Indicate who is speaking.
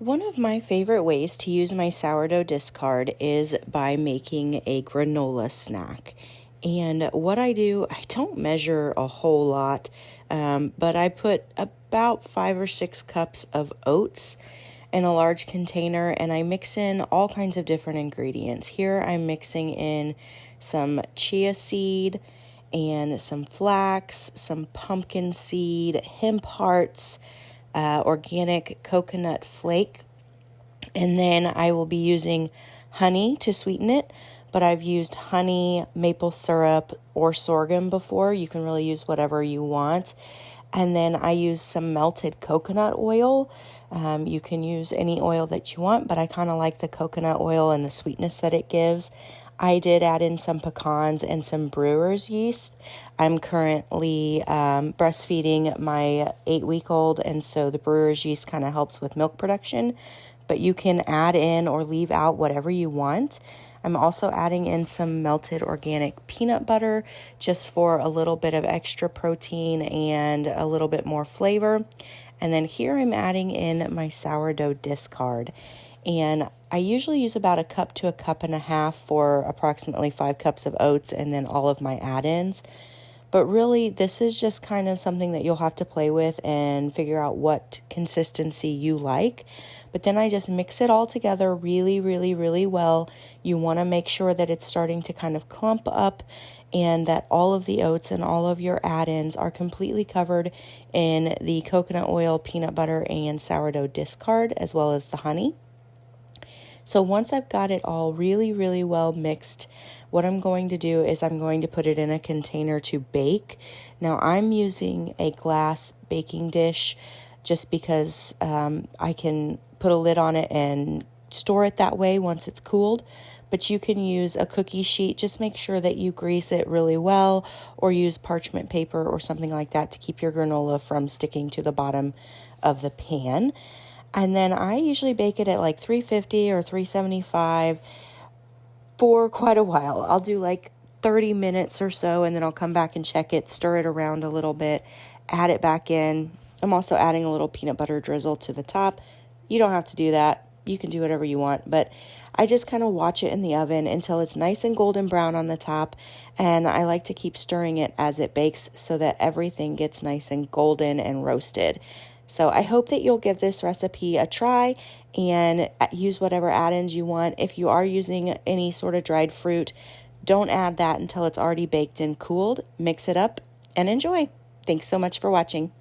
Speaker 1: One of my favorite ways to use my sourdough discard is by making a granola snack. And what I do, I don't measure a whole lot, but I put about 5 or 6 cups of oats in a large container and I mix in all kinds of different ingredients. Here I'm mixing in some chia seed and some flax, some pumpkin seed, hemp hearts, organic coconut flake, and then I will be using honey to sweeten it, but I've used honey, maple syrup, or sorghum before. You can really use whatever you want. And then I use some melted coconut oil. You can use any oil that you want, but I kind of like the coconut oil and the sweetness that it gives. I did add in some pecans and some brewer's yeast. I'm currently breastfeeding my 8-week-old, and so the brewer's yeast kind of helps with milk production, but you can add in or leave out whatever you want. I'm also adding in some melted organic peanut butter just for a little bit of extra protein and a little bit more flavor. And then here I'm adding in my sourdough discard. And I usually use about 1 to 1.5 cups for approximately 5 cups of oats and then all of my add-ins. But really, this is just kind of something that you'll have to play with and figure out what consistency you like. But then I just mix it all together really, really, really well. You want to make sure that it's starting to kind of clump up and that all of the oats and all of your add-ins are completely covered in the coconut oil, peanut butter, and sourdough discard, as well as the honey. So once I've got it all really, really well mixed, what I'm going to do is I'm going to put it in a container to bake. Now I'm using a glass baking dish just because I can put a lid on it and store it that way once it's cooled. But you can use a cookie sheet. Just make sure that you grease it really well or use parchment paper or something like that to keep your granola from sticking to the bottom of the pan. And then I usually bake it at like 350 or 375 for quite a while. I'll do like 30 minutes or so, and then I'll come back and check it, stir it around a little bit, add it back in. I'm also adding a little peanut butter drizzle to the top. You don't have to do that. You can do whatever you want, but I just kind of watch it in the oven until it's nice and golden brown on the top, and I like to keep stirring it as it bakes so that everything gets nice and golden and roasted. So I hope that you'll give this recipe a try and use whatever add-ins you want. If you are using any sort of dried fruit, don't add that until it's already baked and cooled. Mix it up and enjoy. Thanks so much for watching.